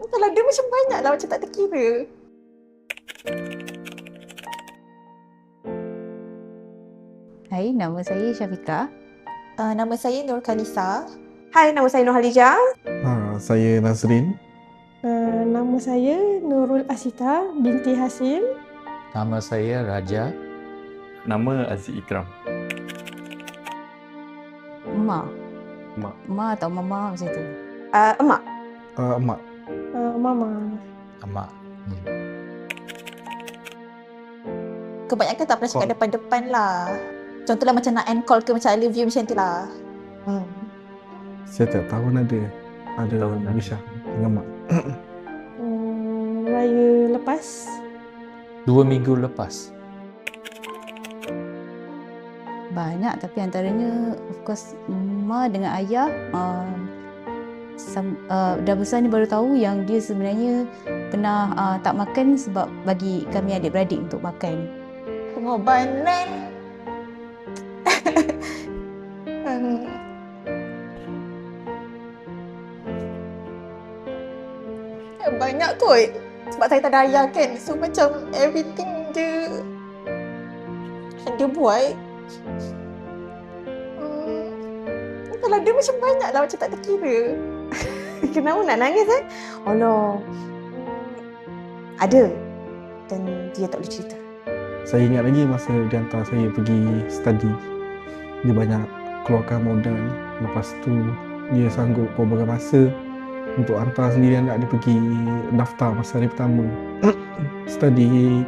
Kalau dia macam banyak lah, macam tak terkira. Hai, nama saya Syafiqah. Nama saya Nur Khalisa. Hai, nama saya Nur Halijah. Saya Nazrin. Nama saya Nurul Asita binti Hasim. Nama saya Raja. Nama Aziz Ikram. Emak. Mak. Emak atau mama macam tu. Emak. Emak. Mama. Amak. Kebanyakan tak pernah cakap depan-depan lah. Contohlah macam nak end call ke macam I love you macam tu lah. Setiap tahun ada Misha dengan mak. Raya lepas. 2 minggu lepas. Banyak, tapi antaranya of course Mak dengan ayah dah besar ni baru tahu yang dia sebenarnya pernah tak makan sebab bagi kami adik-beradik untuk makan. Pengorbanan. Banyak kot. Sebab saya tak ada ayah kan. So macam everything dia buat. Kalau dia macam banyak lah, macam tak terkira. Kenapa nak nangis Allah. Ada. Dan dia tak boleh cerita. Saya ingat lagi masa dia hantar saya pergi study. Dia banyak keluarkan modal. Lepas tu dia sanggup beberapa masa untuk hantar sendirian nak dia pergi daftar masa hari pertama. Study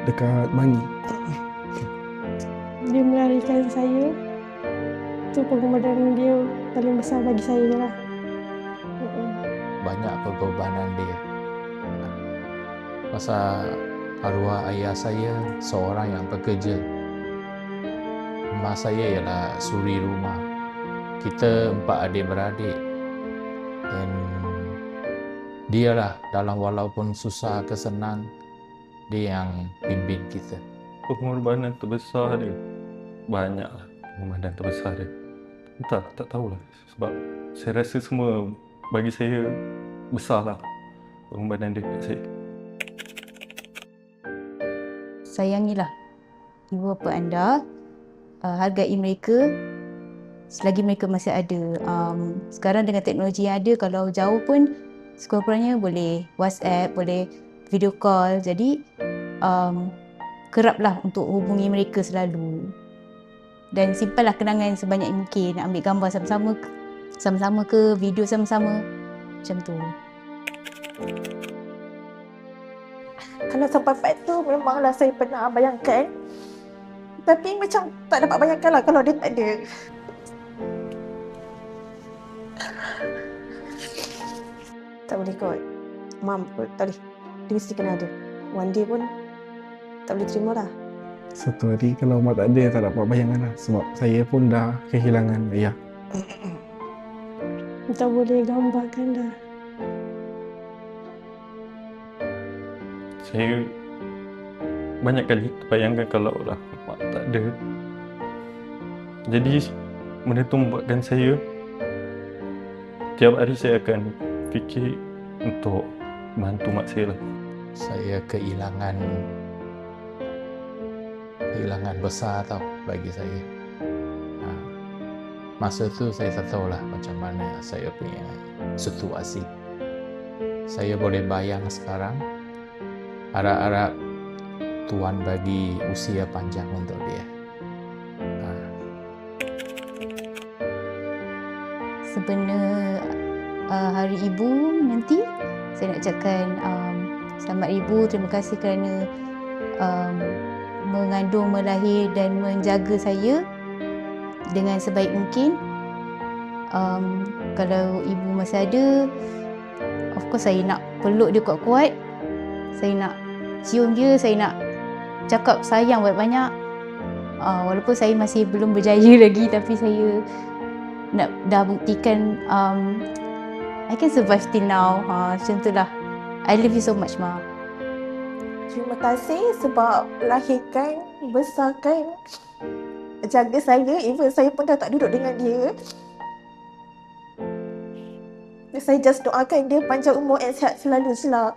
dekat Bangi. Dia melarikan saya. Itu pengorbanan dia paling besar bagi saya lah. Banyak pengorbanan dia. Pasal arwah ayah saya seorang yang bekerja. Emak saya ialah suri rumah. Kita 4 adik-beradik. Dan dialah dalam walaupun susah ke senang, dia yang pimpin kita. Pengorbanan terbesar dia. Banyaklah pengorbanan terbesar dia. Entah, tak tahulah. Sebab saya rasa semua bagi saya besarlah pengorbanan dia kat saya. Sayangilah ibu bapa anda, hargai mereka selagi mereka masih ada. Sekarang dengan teknologi yang ada, kalau jauh pun sekurang-kurangnya boleh WhatsApp, boleh video call. Jadi keraplah untuk hubungi mereka selalu. Dan simpanlah kenangan sebanyak mungkin. Ambil gambar sama-sama ke video sama-sama. Macam tu. Kalau sampai part tu memanglah saya pernah bayangkan. Tapi macam tak dapat bayangkan lah kalau dia tak ada. Tak boleh kot. Mam pun tak boleh. Dia mesti kena ada. One day pun tak boleh terima lah. Satu hari kalau mak tak ada, tak dapat bayangan lah. Sebab saya pun dah kehilangan ayah. Tak boleh gambarkan dah. Saya banyak kali terbayangkan kalau lah mak tak ada. Jadi benda tu membuatkan saya tiap hari saya akan fikir untuk bantu mak saya lah. Saya kehilangan besar tau bagi saya. Masa tu saya tak tahulah macam mana saya punya situasi. Saya boleh bayang sekarang, harap-harap Tuhan bagi usia panjang untuk dia. Sebenar Hari Ibu nanti, saya nak ucapkan selamat Ibu. Terima kasih kerana mengandung, melahir dan menjaga saya dengan sebaik mungkin. Kalau Ibu masih ada, of course saya nak peluk dia kuat-kuat. Saya nak cium dia, saya nak cakap sayang banyak-banyak. Walaupun saya masih belum berjaya lagi, tapi saya dah buktikan I can survive till now. Macam tu lah. I love you so much, Ma. Terima kasih sebab lahirkan, besarkan, jaga saya. Even saya pun dah tak duduk dengan dia. Saya just doakan dia panjang umur and sihat selalu je lah.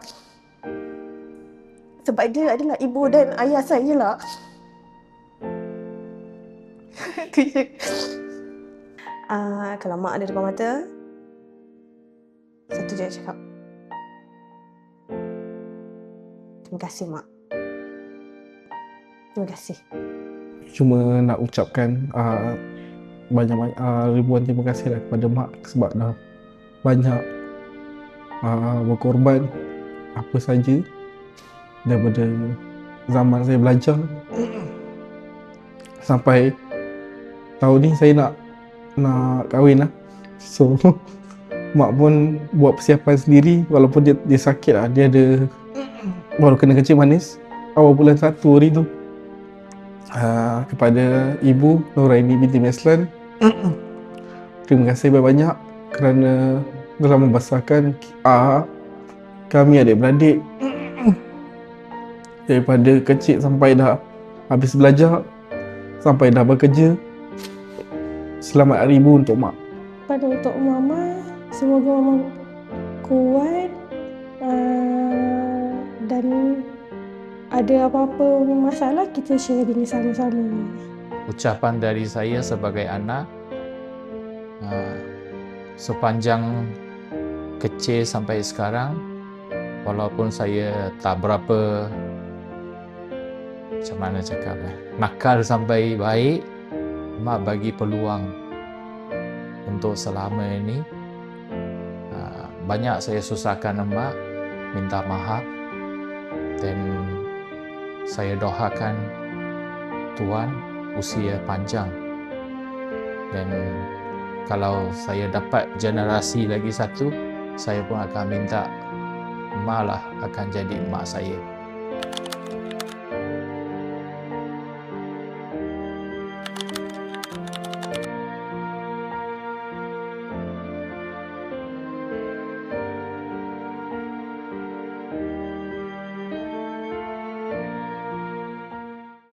Sebab dia adalah ibu dan ayah saya lah. Itu je. Kalau mak ada depan mata, satu je nak cakap. Terima kasih, Mak. Terima kasih. Cuma nak ucapkan banyak ribuan terima kasih lah kepada mak sebab dah banyak berkorban apa saja daripada zaman saya belajar sampai tahun ni saya nak kahwin lah. So mak pun buat persiapan sendiri walaupun dia sakit lah. Dia ada baru kena kencing manis awal bulan 1 hari tu. Kepada Ibu Nuraini binti Meslan, terima kasih banyak-banyak kerana telah membesarkan kami adik-beradik daripada kecil sampai dah habis belajar sampai dah bekerja. Selamat Hari Ibu untuk mak. Pada untuk mama, semoga mama kuat dan ada apa-apa masalah kita share ini sama-sama. Ucapan dari saya sebagai anak, sepanjang kecil sampai sekarang, walaupun saya tak berapa, macam mana cakap, nakal sampai baik, mak bagi peluang untuk selama ini. Banyak saya susahkan mak, minta maaf, dan saya doakan Tuhan usia panjang. Dan kalau saya dapat generasi lagi satu, saya pun akan minta mak lah akan jadi mak saya.